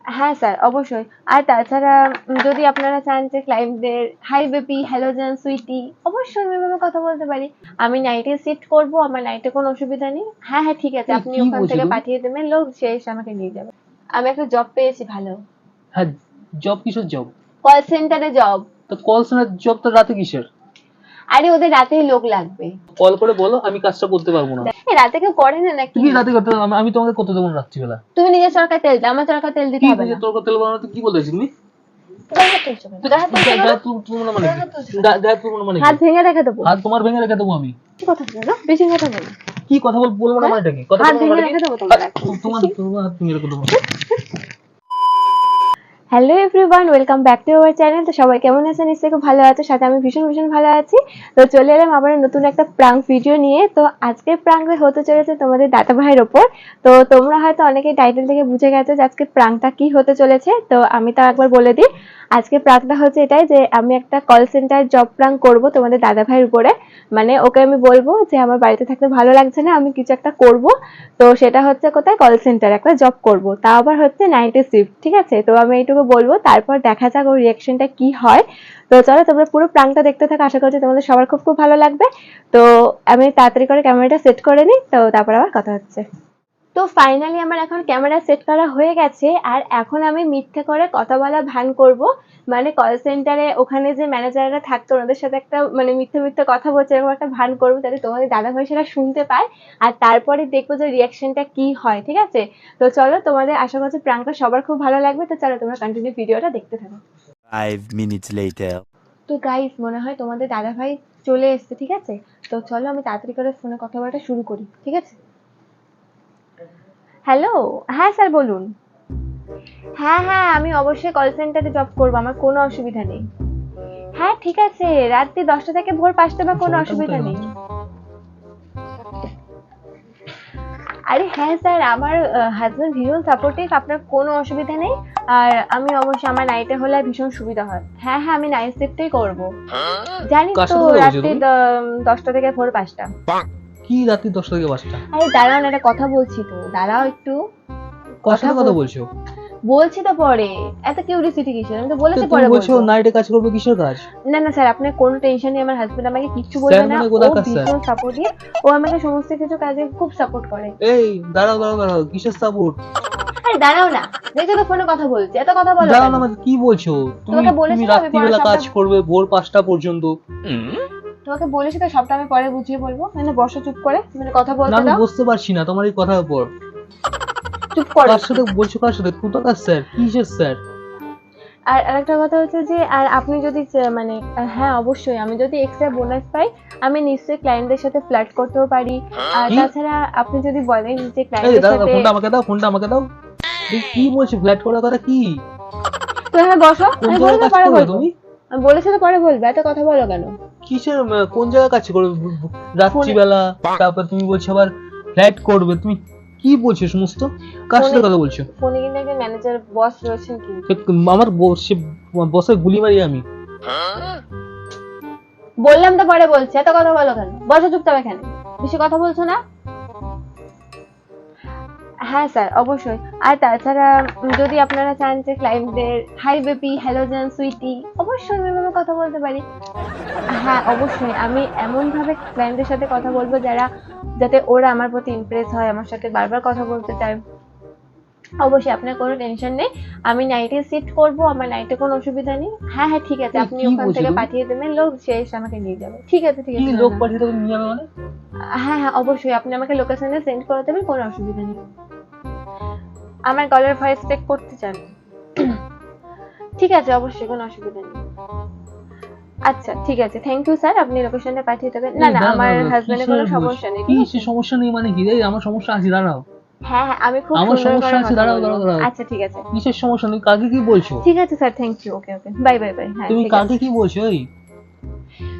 হ্যাঁ স্যার, অবশ্যই। আর তাছাড়া যদি আপনারা চান যে ক্লায়েন্টদের হাই বেবি, হ্যালো জান, সুইটি, অবশ্যই আমি এভাবে কথা বলতে পারি। আমি নাইটে শিফট করব, আমার নাইটে কোনো অসুবিধা নেই। হ্যাঁ, হ্যাঁ, ঠিক আছে। এই আপনি কি ওখান বলছো থেকে তুমি? পাঠিয়ে দেবেন লোক, সে এসে আমাকে নিয়ে যাবে। আমি একটা জব পেয়েছি ভালো। হ্যাঁ, জব কিসের জব? কল সেন্টারে জব। তো কল সেন্টার জব তো রাতে কিসের? আরে ওদের রাতেই লোক লাগবে। কল করে বলো, আমি কাজটা করতে পারবো না। রাতে কেউ করে না নাকি? তুমি রাতে করতে আমি তোমাকে কত দেবো রাত্রিবেলা? তুমি নিজের সরকার তেল দাও, আমার সরকার তেল দিতে কি হবে নিজে না। তোর তেল বানাতে কি বলেছি তুমি? গায়ে হাত তুলছো কেন? গায়ে হাত তুলছো কেন? গায়ে তুলবো না মানে গায়ে কি? হাত তুলছো কেন? গায়ে তুলবো না মানে কি? হাত ভেঙে রেখে দেবো। হাত তোমার ভেঙে রেখে দেবো আমি। কি কথা বলো? বেশি কথা বলো। কি কথা বলবো না হ্যাঁ? মানেটা কি? কথা হাত বলবো না ভেঙে মানে কি? রেখে দেবো তোমার এখন। তোমার তোমার হাত ভেঙে রেখে দেবো। Hello everyone, welcome back to our channel. তো সবাই কেমন আছেন? নিশ্চয়ই খুব ভালো আছে। সাথে আমি ভীষণ ভীষণ ভালো আছি। তো চলে এলাম আবার নতুন একটা প্রাঙ্ক ভিডিও নিয়ে। তো আজকের প্রাঙ্কটা হতে চলেছে তোমাদের দাদা ভাইয়ের ওপর। তো তোমরা হয়তো অনেকেই টাইটেল থেকে বুঝে গেছো যে আজকে প্রাঙ্কটা কি হতে চলেছে। তো আমি তাও একবার বলে দিই। আজকে প্রাঙ্কটা হচ্ছে এটাই যে আমি একটা কল সেন্টার জব প্রাঙ্ক করবো তোমাদের দাদা ভাইয়ের উপরে। মানে ওকে আমি বলবো যে আমার বাড়িতে থাকতে ভালো লাগছে না, আমি কিছু একটা করব। তো সেটা হচ্ছে কোথায়, কল সেন্টার একটা জব করব, তাও আবার হচ্ছে নাইটে শিফট। ঠিক আছে, তো আমি এইটুকু বলবো, তারপর দেখা যাক ওর রিয়াকশনটা কি হয়। তো চলো তোমরা পুরো প্রাঙ্কটা দেখতে থাকো, আশা করছি তোমাদের সবার খুব খুব ভালো লাগবে। তো আমি তাড়াতাড়ি করে ক্যামেরাটা সেট করে নিই, তো তারপর আবার কথা হচ্ছে। তো ফাইনালি আমার এখন ক্যামেরা সেট করা হয়ে গেছে। আর এখন আমি মিথ্যে করে কথা বলা ভান করব। মানে কল সেন্টারে ওখানে যে ম্যানেজাররা থাকতো ওনাদের সাথে একটা মানে মিথ্যে মিথ্যে কথা বলছে এরকম একটা ভান করবো, যাতে তোমাদের দাদা ভাই সেটা শুনতে পায়। আর তারপরে দেখবো যে রিয়াকশনটা কি হয়। ঠিক আছে, তো চলো, তোমাদের আশা করছি প্রাঙ্কটা সবার খুব ভালো লাগবে। তো চলো তোমরা কন্টিনিউ ভিডিওটা দেখতে থাকো। 5 minutes later. তো গাইস, মনে হয় তোমাদের দাদা ভাই চলে এসছে। ঠিক আছে, তো চলো আমি তাড়াতাড়ি করে ফোনে কথা বলাটা শুরু করি। ঠিক আছে, হ্যালো, হ্যাঁ স্যার বলুন। হ্যাঁ, হ্যাঁ, আমি অবশ্যই কল সেন্টারে জব করবো, আমার কোনো অসুবিধা নেই। হ্যাঁ ঠিক আছে, রাত্রি 10টা থেকে ভোর 5টা বা কোনো অসুবিধা নেই। আরে হ্যাঁ স্যার, আমার হাজবেন্ড ভীষণ সাপোর্টিভ, আপনার কোনো অসুবিধা নেই। আর আমি অবশ্যই, আমার নাইটে হলে ভীষণ সুবিধা হয়। হ্যাঁ, হ্যাঁ, আমি নাইট শিফটেই করবো। জানি কার তো, সাথে কথা বলছো রাত্রি তুমি? 10টা থেকে ভোর 5টা। কি রাত্রি 10টা থেকে 5টা? আরে দাঁড়াও না, একটা কথা বলছি তো, দাঁড়াও একটু। কার সাথে কথা বলছো? বলছি তো পরে, এত কিউরিসিটি কিসের, আমি তো তো বলেছি তুমি পরে বলছো বলবো। নাইটে কাজ করবে, কিসের কাজ? না না স্যার, আপনার কোনো টেনশন নেই, আমার হাজবেন্ড আমাকে কিচ্ছু স্যার বলবে না। মানে ও কোথাকার স্যার? ভীষণ সাপোর্টিভ, ও আমাকে সমস্ত কিছু কাজে খুব সাপোর্ট করে। এই দাঁড়াও দাঁড়াও দাঁড়াও, কিসের সাপোর্ট? আরে দাঁড়াও না, দেখো তো ফোনে কথা বলছি, এত কথা বলো দাঁড়াও কেন? না, মানে কি বলছো তুমি? তোমাকে বলেছি তুমি তো আমি পরে রাত্রিবেলা কাজ সবটা, করবে ভোর 5টা পর্যন্ত? তোমাকে বলেছি তো সবটা আমি পরে বুঝিয়ে বলবো। মানে বসো চুপ করে, মানে কথা না বলতে আমি দাও। বুঝতে পারছি না তোমার এই কথার উপর। চুপ করো। কার সাথে বলছো, কার সাথে? কোথাকার স্যার, কিসের স্যার? আর আরেকটা কথা হচ্ছে যে, আর আপনি যদি মানে হ্যাঁ অবশ্যই, আমি যদি এক্সট্রা বোনাস পাই, আমি নিশ্চয়ই ক্লায়েন্টদের সাথে ফ্লার্ট করতেও পারি। আর কি? তাছাড়া আপনি যদি বলেন যে এই ক্লায়েন্টদের দাঁড়াও, সাথে, ফোনটা আমাকে দাও, ফোনটা আমাকে দাও। এই কি বলছো, ফ্ল্যাট করার কথা কি? তো হ্যাঁ বসো, কোন আমি জায়গায় বলবো কাজ পরে করবে বলবো। তুমি? আমি বলেছি তো পরে বলবো, এত কথা বলো কেন? কিসের কোন জায়গায় কাজ করবে? রাত্রিবেলা, তারপর তুমি বলছো আবার ফ্ল্যাট করবে। তুমি কি বলছো সমস্ত? কার সাথে কথা বলছো? ফোনে কিন্তু একজন ম্যানেজার বস রয়েছেন কিন্তু। আমার বসে গুলি মারি আমি। বললাম তো পরে বলছি, এত কথা বলো কেন? বসো চুপচাপ এখানে, বেশি কথা বলছো না। হ্যাঁ স্যার, অবশ্যই। আর তাছাড়া যদি আপনারা চান যে ক্লায়েন্টদের হাই বেবি, হ্যালো জান, সুইটি, অবশ্যই আমি এভাবে কথা বলতে পারি। হ্যাঁ অবশ্যই, আমি এমন ভাবে ক্লায়েন্টদের সাথে কথা বলবো যাতে ওরা আমার প্রতি ইমপ্রেস হয়, আমার সাথে বারবার কথা বলতে চায়। অবশ্যই, আপনার কোনো টেনশন নেই। আমি নাইটে শিফট করব, আমার নাইটে কোনো অসুবিধা নেই। হ্যাঁ, হ্যাঁ, ঠিক আছে, এই আপনি কি ওখান বলছো থেকে তুমি? পাঠিয়ে দেবেন লোক, সে এসে আমাকে নিয়ে যাবে। ঠিক আছে, ঠিক কি আছে। লোক পাঠিয়ে দেবে নিয়ে যাবে মানে? হ্যাঁ, হ্যাঁ, অবশ্যই, আপনি আমাকে লোকেশনে সেন্ড করে দেবেন, কোনো অসুবিধা নেই। আমার গলার ভয়েস চেক করতে চান? ঠিক আছে, অবশ্যই, কোনো অসুবিধা নেই। আচ্ছা ঠিক আছে, থ্যাংক ইউ স্যার, আপনি লোকেশনটা পাঠিয়ে দেবেন। না না, আমার হাজবেন্ডের কোনো সমস্যা নেই। ঠিক আছে, কিসের সমস্যা নেই মানে কি? এই আমার সমস্যা আছে, দাঁড়াও। হ্যাঁ হ্যাঁ, আমি খুব আমার সুন্দর সমস্যা করে আছে, কথা দাঁড়াও বলবো। দাঁড়াও দাঁড়াও। আচ্ছা ঠিক আছে, কিসের সমস্যা নেই? কাকে কি বলছো? ঠিক আছে sir, thank you, okay okay, bye bye bye. হ্যাঁ তুমি ঠিক কাকে আছে। কি বলছো? এই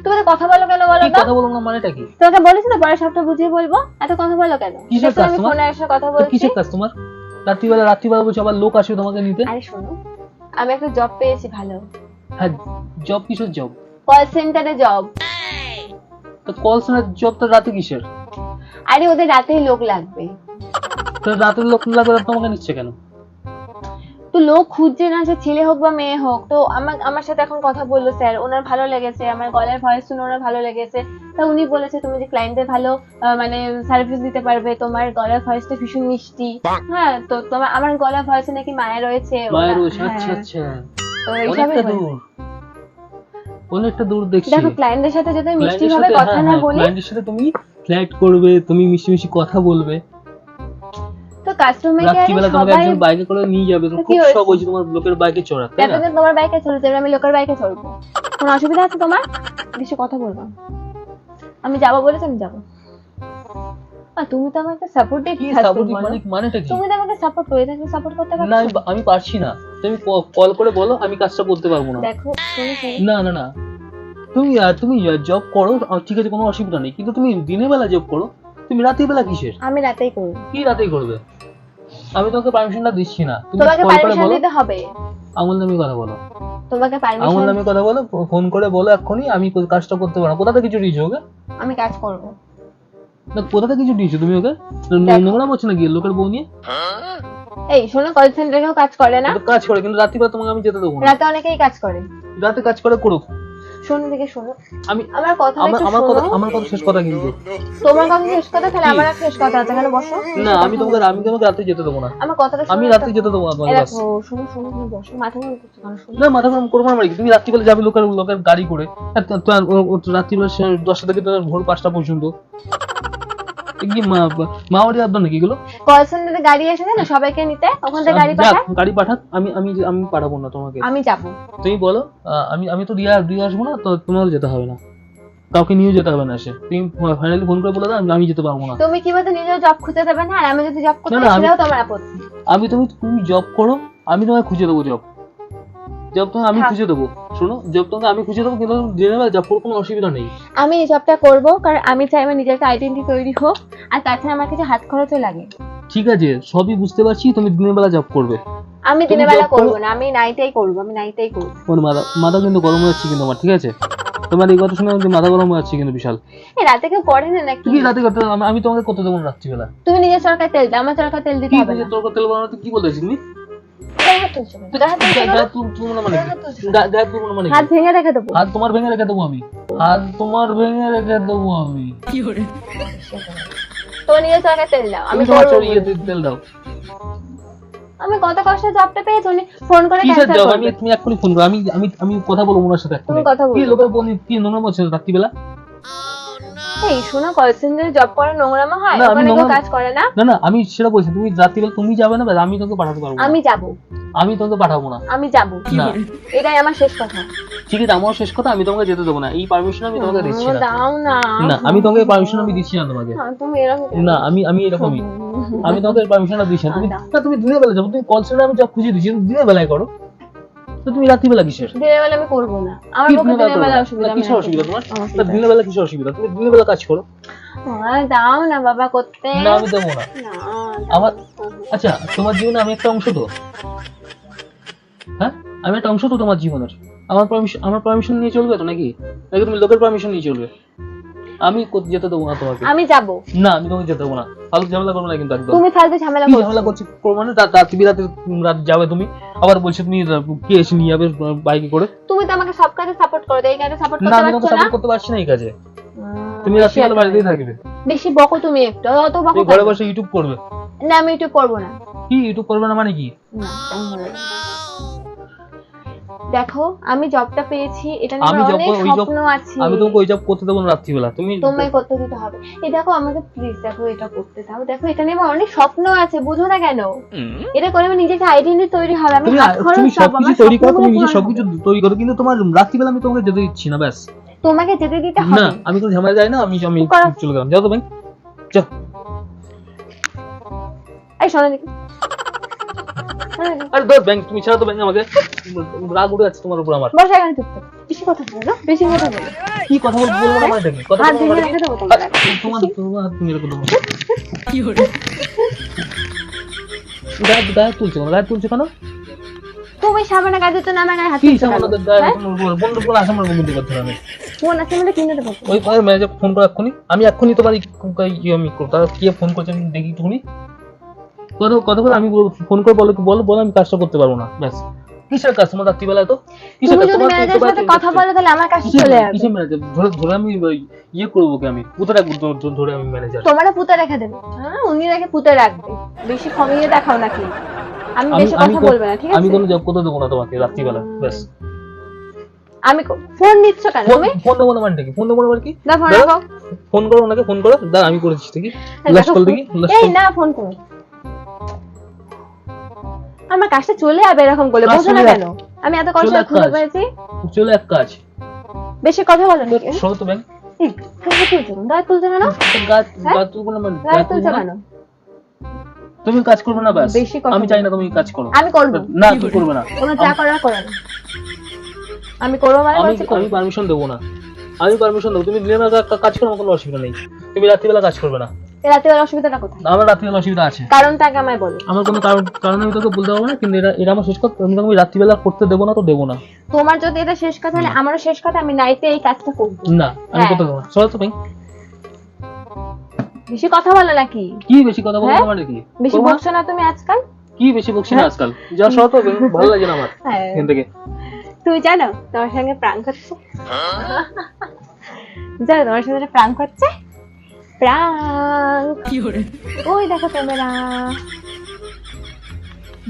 তোমাকে কথা বলো কেন বলো কি তো? কথা বলবো না মানেটা কি? তোমাকে বলেছি তো পরে সবটা বুঝিয়ে বলবো, এত কথা বলো কেন? কিসের দেখো কাজ আমি তোমার? ফোনে এসে কথা তো বলছি। কিসের কাজ তোমার? রাত্রিবেলা বলছো আবার লোক আসবে তোমাকে নিতে? আরে শোনো, আমি একটা জব পেয়েছি ভালো। হ্যাঁ, জব কিসের জব? কল সেন্টারে জব। তো কল সেন্টার জব তো রাতে কিসের? আরে ওদের রাতেই লোক লাগবে। তো রাতের লোক লাগবে, তোমাকে নিচ্ছে কেন? তো লোক খুঁজছে না, সে ছেলে হোক বা মেয়ে হোক। তো আমার সাথে এখন কথা বললো স্যার, ওনার ভালো লেগেছে, আমার গলার ভয়েস শুনে ওনার ভালো লেগেছে। তা উনি বলেছে তুমি যে ক্লায়েন্টদের ভালো মানে সার্ভিস দিতে পারবে, তোমার গলার ভয়েসটা ভীষণ মিষ্টি। হ্যাঁ, তো তোমার আমার গলার ভয়েসে নাকি মায়া রয়েছে। মায়ের ওই হ্যাঁ, আচ্ছা আচ্ছা, তো এইসবই অনেকটা বলে। দূর, অনেকটা দূর দেখছি। দেখো ক্লায়েন্টের সাথে যদি মিষ্টি ক্লায়েন্টের ভাবে সাথে, কথা হ্যাঁ, না হ্যাঁ, বলি, ক্লায়েন্টের সাথে তুমি ফ্ল্যাট করবে, তুমি মিষ্টি মিষ্টি কথা বলবে, তো কাস্টমার রাত্রিবেলা তোমাকে সবাই একজন বাইকে করে নিয়ে যাবে, তো তো কি খুব হয়েছে? শখ হয়েছে তোমার লোকের বাইকে চড়া, তাই না? এতদিন তোমার বাইকে চলছে, আমি লোকের বাইকে চলবো, কোনো অসুবিধা আছে তোমার? বেশি কথা বলবো না। আমি যাবো বলেছি, আমি যাবো। আর তুমি তো আমাকে সাপোর্টিভ কি সাপোর্টিভ মানেটা কি? তুমি তো আমাকে সাপোর্ট করে থাকলে সাপোর্ট করতে না পারছো। আমি পারছি না, তুমি কল করে বলো, আমি কাজটা করতে পারবো না। দেখো শুনো, না না না, তুমি জব করো, ঠিক আছে, কোনো অসুবিধা নেই, কিন্তু তুমি দিনের বেলা জব করো, তুমি রাতের বেলা কিসের? আমি রাতেই করবো। কি রাতেই করবে? আমি তোমাকে পারমিশনটা দিচ্ছি না, তুমি তোমাকে কল করে পারমিশন বলো। দিতে হবে, আঙুল নামে কথা বলো, তোমাকে আঙুল পারমিশন। নামে কথা বলো, ফোন করে বলো এক্ষুনি আমি কাজটা করতে পারবো না। কোথা থেকে কিছু দিয়েছো ওকে? আমি কাজ করবো। না কোথা থেকে কিছু দিয়েছো তুমি ওকে? দেখো। নোংরা করছো নাকি লোকের বউ নিয়ে? এই শোনো, কল সেন্টারেও কাজ করে না? ও তো কাজ করে, কিন্তু রাত্রিবেলা তোমাকে আমি যেতে দেবো না। রাতে অনেকেই কাজ করে। রাতে কাজ করে করুক, শোনো দিকে শোনো, আমি আমার কথা একটু আমার কথা শোনো। আমার কথা শেষ কথা কিন্তু। তোমার কথা শেষ কথা, তাহলে কি? আমার একটা শেষ কথা আছে, এখানে বসো। না আমি তোমাকে রাতে যেতে দেবো না, আমার কথাটা শোনো। আমি রাতে যেতে দেবো না তোমাকে, বাস। দেখো শোনো শোনো, তুমি বসো, মাথা গরম করছো কেন? শোনো। না মাথা গরম করবো না মানে কি? তুমি রাত্রিবেলা যাবে লোকের গাড়ি করে, আর রাত্রিবেলা 10টা থেকে ভোর 5টা পর্যন্ত, এ কি মা বাড়ি আপনার নাকি এগুলো? কল সেন্টারে গাড়ি এসে না সবাইকে নিতে, ওখান থেকে গাড়ি যাক, পাঠায়। গাড়ি পাঠাক, আমি পাঠাবো না তোমাকে। আমি যাবো। তুমি বলো, আমি তো দিয়ে আসবো না, তো তোমার যেতে হবে না, কাউকে নিয়ে যেতে হবে না। এসে তুমি ফাইনালি ফোন করে বলে দাও আমি যেতে পারবো না। তুমি কি বলতে নিজের জব খুঁজে দেবে না, আর আমি যদি জব করতে না, না, সেটাও তোমার আপত্তি। তুমি জব করো, আমি তোমায় খুঁজে দেবো জব তোমাকে আমি থাক। খুঁজে দেবো। শোনো, জব তোমাকে আমি খুঁজে দেবো, কিন্তু দিনের বেলা জব করো, কোনো অসুবিধা নেই। আমি এই জবটা করবো কারণ আমি চাই আমার নিজের একটা আইডেন্টি তৈরি হোক, আর তাছাড়া আমার কিছু হাত খরচও লাগে। ঠিক আছে, সবই বুঝতে পারছি, তুমি দিনের বেলা জব করবে। আমি তুমি দিনের বেলা job করো। করবো না, আমি নাইটেই করবো, আমি নাইটেই করবো। তোমার মাথা কিন্তু গরম হয়ে যাচ্ছে কিন্তু আমার, ঠিক আছে? তোমার এই কথা শুনে আমার মাথা গরম হয়ে যাচ্ছে কিন্তু বিশাল। এই রাতে কেউ করে না নাকি? তুমি রাতে করতে, আমি তোমাকে করতে দেবো না রাত্রিবেলা। তুমি নিজের সরকার তেল দাও, আমার সরকার তেল দিতে কি হবে না। তোর তেল বানাতে কি বলতেছিস তুমি? গায়ে হাত তুলছো কেন? গায়ে হাত তুলছো কেন? গায়ে তুলবো না মানে কি? গায়ে তুলবো না মানে কি? হাত ভেঙে রেখে দেবো। হাত তোমার ভেঙে রেখে দেবো আমি, হাত তোমার ভেঙে রেখে দেবো আমি। তোমার নিজের সরকার তেল দাও, আমি তুমি তোমার করবো চড়িয়ে বলে। তেল দাও। আমি কত কষ্ট জবটা পেয়েছি, উনি ফোন করে কিসের ক্যান্সেল জব? করবে। তুমি এক্ষুনি ফোন করো, আমি কথা বলবো ওনার সাথে এক্ষুনি। তুমি কথা বলো। কি লোকের বোন কি নোংরা করছে রাত্রিবেলা? এই শোনো, কল সেন্টারে জব করে নোংরামো হয়? না, আমি ওখানে কেউ নোংরামো- কাজ করে না? না না, আমি সেটা বলছি, তুমি রাত্রিবেলা তুমি যাবে না, ব্যাস, আমি তোকে পাঠাতে পারবো না। আমি যাবো, আমি তোকে পাঠাবো না। আমি যাবো, না এটাই আমার শেষ কথা। ঠিক আছে, আমার শেষ কথা, আমি তোমাকে যেতে দেবো না, এই পারমিশন আমি তোমাকে দিচ্ছি না। দাও না। না আমি তোমাকে পারমিশন আমি দিচ্ছি না তোমাকে। হ্যাঁ, তুমি এরকম কেন? না আমি এরকমই, আমি তোমাকে পারমিশনটা দিচ্ছি না। তুমি দাও। না, তুমি দিনের বেলা যাবো, তুমি কল সেন্টারে আমি জব খুঁজে দিচ্ছি, তুমি দিনের বেলায় করো, তো তুমি রাত্রিবেলা কিসের? দিনের বেলা আমি করবো না, আমার কি পক্ষে দিনের দিনের বেলা বেলা অসুবিধা। আমি কিসের রাতে অসুবিধা করবো। তোমার? অসুবিধা। দিনের বেলা কিসের অসুবিধা? তুমি দিনের বেলা কাজ করো। দাও না বাবা করতে। না আমি দেবো না। না, আমার আচ্ছা, তোমার জীবনে আমি একটা অংশ তো, হ্যাঁ আমি একটা অংশ তো তোমার জীবনের। আমার পারমিশন নিয়ে চলবে তো নাকি তুমি লোকের পারমিশন নিয়ে চলবে? আমি যেতে দেবো না তোমাকে। আমি যাবো। না আমি তোমাকে যেতে দেবো না, ফালতু ঝামেলা করবো না কিন্তু একদম। তুমি ফালতু ঝামেলা কি করছো। ঝামেলা করছি করবো মানে? রাত যাবে তুমি, আবার বলছো তুমি কে এসে নিয়ে যাবে বাইকে করে? তুমি তো আমাকে সব কাজে সাপোর্ট করো, এই কাজে সাপোর্ট না করতে আমি তোমাকে পারছো না। সাপোর্ট করতে পারছি না এই কাজে। তুমি বেশি রাত্রিবেলা একটা বাড়িতেই থাকবে, বেশি বকো তুমি একটু, অত বকো তুমি ঘরে কেন? বসে ইউটিউব করবে। না আমি ইউটিউব করবো না। কি ইউটিউব করবে না মানে কি? না, তেমন ভালো লাগে না। দেখো আমি জবটা পেয়েছি, এটা নিয়ে আমি আমার job অনেক করবো, ওই job- স্বপ্ন আছে। আমি তোমাকে ওই জব করতে দেবো না রাত্রিবেলা। তুমি তোমায় করতে দিতে হবে। এই দেখো আমাকে প্লিজ, দেখো এটা করতে দাও। দেখো এটা নিয়ে আমার অনেক স্বপ্ন আছে, বুঝো না কেন? এটা করে আমি নিজেকে আইডেন্টি তৈরি হবে, আমি তুমি হাত খরচ তুমি পাবো, সবকিছু আমার তৈরি করো, স্বপ্নগুলো তুমি নিজে পূরণ সবকিছু হবে। তৈরি করো, কিন্তু তোমার রাত্রিবেলা আমি তোমাকে যেতে দিচ্ছি না, ব্যাস। তোমাকে যেতে দিতে না হবে। আমি কোনো ঝামেলা যাই না, আমি করো। চলে গেলাম। যাও তো ব্যাংক, যাও। এই শোনো দেখি। আরে ধর ব্যাংক, তুমি ছাড়া তো ব্যাংক, আমাকে রাগ উঠে যাচ্ছে তোমার উপর আমার। বসে এখানে চুপচাপ। বেশি কথা বলো না, বেশি কথা বলো। কি কথা বলবো না মানে কি? কথা হাত বলবো ভেঙে না রেখে দেবো মানে তোমার। কি? তোমার হাত তুমি এরকম দেবো। গায়ে তুলছে কেন? তুমি সামনে কাজের জন্য আমার গায়ে হাত কি তুলছো কেন? সামান্য গায়ে হ্যাঁ? বন্ধু করে আসাম বন্ধু করতে হবে। ফোন আছে মানে কিনে দেবো। ওই ম্যানেজার ফোন করে এক্ষুনি, আমি এক্ষুনি তোমার আমি কি ফোন করছি আমি দেখি একটুখানি। কথা বলে আমি ফোন করে বলো আমি কাজটা করতে পারবো না, ব্যাস। কিসের কাজ তোমার রাত্রিবেলা তো? কিসের তুমি কাজ যদি তোমার? ম্যানেজারের সাথে কথা বলো তাহলে আমার কাছে চলে যাবে। কিসের ম্যানেজার? ধরে আমি ইয়ে করবো কি? আমি কোথায় রাখবো ধরে আমি ম্যানেজার? তোমারও পুঁতে রেখে দেবে। হ্যাঁ, উনি রেখে পুঁতে রাখবে। বেশি ক্ষমিয়ে দেখাও নাকি? আমি বেশি কথা বলবো না, ঠিক আছে? আমি কোনো জব করতে দেবো না তোমাকে রাত্রিবেলা, ব্যাস। আমি ফোন নিচ্ছ কেন তুমি? ফোন দেবো না মানে কি? ফোন দেবো না মানে কি? দাও ফোন রাখো। ফোন করো ওনাকে, ফোন করো। দাঁড়া আমি করেছি, দেখি লাস্ট কল দেখি। এই না, ফোন করো। আমার কাজটা চলে যাবে এরকম বলে, কাজ বোঝো না চলে কেন? আমি এত কষ্ট চলে করে খুঁজে কাজ। পেয়েছি। চলে এক কাজ, বেশি কথা বলো নাকি? শোনো তো ব্যাংক। এই, তুমি তুলছো না? দাঁড়া তুলছো কেন? গা তুলবো না মানে দাঁড়া তুলছো কেন? তুমি কাজ করবে না, ব্যাস। বেশি কথা আমি চাই না তুমি কাজ করো। আমি করবো। না তুমি করবে না। তোমরা যা করার করো না। আমি করবো মানে বলছি করবো। আমি পারমিশন দেবো না। আমি পারমিশন দেবো, তুমি দিনের বেলা কাজ করো, আমার কোনো অসুবিধা নেই। তুমি রাত্রিবেলা কাজ করবে না। এই রাতের অসুবিধাটা কোথায়? আমার রাত্রিবেলা অসুবিধা আছে। কারণটাকে আমায় বলো। আমার কোনো কারণ আমি তোকে বলতে পারবো না, কিন্তু এটা আমার শেষ কথা। আমি রাত্রিবেলা করতে দেবো না তো দেবো না। তোমার যদি এটা শেষ কথা হলে আমারও শেষ কথা, আমি নাইটে এই কাজটা করবো। না আমি হ্যাঁ। করতে দেবো না। চলো তো ভাই। বেশি কথা বলো নাকি? কি বেশি কথা বলবো? হ্যাঁ? আমার কি বেশি করবো না? বকছো না তুমি আজকাল? কি বেশি বকছি না আজকাল? যা সরো তো, ভালো লাগে না আমার হ্যাঁ। এখান থেকে। তুমি জানো তোমার সঙ্গে প্রাঙ্ক হচ্ছে? জানো তোমার সঙ্গে প্রাঙ্ক হচ্ছে? প্রাঙ্ক। ওই দেখো ক্যামেরা।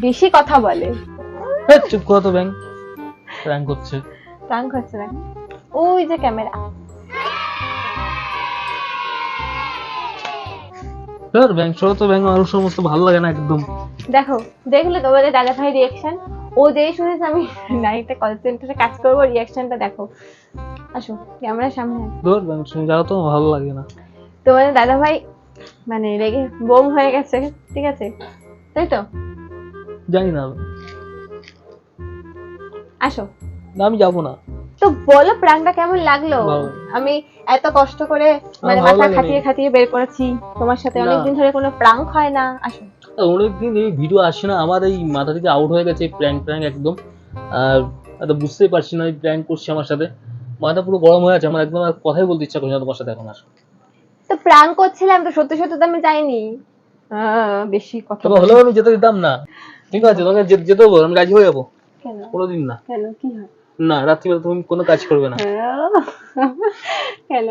বেশি কথা বলে। এই, চুপ করো তো ব্যাংক। প্র্যাঙ্ক করছে। প্রাঙ্ক হচ্ছে না? ওই যে ক্যামেরা। স্যার ব্যাংক সরো তো ব্যাংক, আমার সমস্ত ভালো লাগে না একদম। দেখো, দেখলে তোমাদের দাদা ভাই রিয়াকশন। ও যেই শুনেছে আমি নাইটে কল সেন্টারে কাজ করবো, রিয়াকশনটা দেখো। আসো ক্যামেরার সামনে আসো। ধর ব্যাংক শুনে যাও তো, ভালো লাগে না। তোমাদের দাদা ভাই মানে রেগে বোম হয়ে গেছে, ঠিক আছে? তাই তো? জানি না, আসো। না আমি যাবো না। তো বলো প্রাঙ্কটা কেমন লাগলো? ভালো। আমি এত কষ্ট করে মানে ভালো মাথা লাগেনি। খাটিয়ে বের করেছি তোমার সাথে, না। অনেকদিন ধরে কোনো প্রাঙ্ক হয় না। আসো। অনেকদিন এই ভিডিও আসে না, আমার এই মাথা থেকে আউট হয়ে গেছে প্র্যাঙ্ক একদম। আর এত বুঝতেই পারছি না এই প্র্যাঙ্ক করছে আমার সাথে। মাথা পুরো গরম হয়ে আছে আমার, একদম আর কথাই বলতে ইচ্ছা করছে না তোমার সাথে এখন আর। তো প্রাঙ্ক করছিলাম তো, সত্যি সত্যি তো আমি যাইনি। বেশি কথা তবে বলো। হলেও আমি যেতে দিতাম না। ঠিক আছে, তোমাকে যেতে দেবো, আমি রাজি হয়ে যাবো। কেন? কোনোদিন না। কেন কি হয়? না, রাত্রিবেলা তুমি কোনো কাজ করবে না। কেন?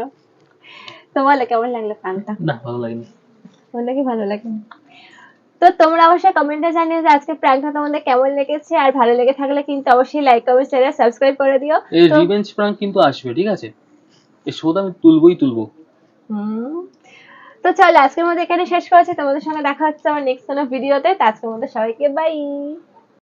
তো বলো কেমন লাগলো প্রাঙ্কটা? না ভালো লাগেনি। তোমার কি ভালো লাগে? তো তোমরা অবশ্যই কমেন্টে জানিও যে আজকে প্র্যাঙ্কটা তোমাদের কেমন লেগেছে, আর ভালো লেগে থাকলে কিন্তু অবশ্যই লাইক কমেন্ট শেয়ার সাবস্ক্রাইব করে দিও। এই তো রিভেঞ্জ প্র্যাঙ্ক কিন্তু আসবে, ঠিক আছে? এই শোটা আমি তুলবই তুলবো। তো চলো আজকের মধ্যে এখানে শেষ করেছি, তোমাদের সঙ্গে দেখা হচ্ছে আমার নেক্সট কোনো ভিডিওতে। তো আজকের মধ্যে সবাইকে বাই।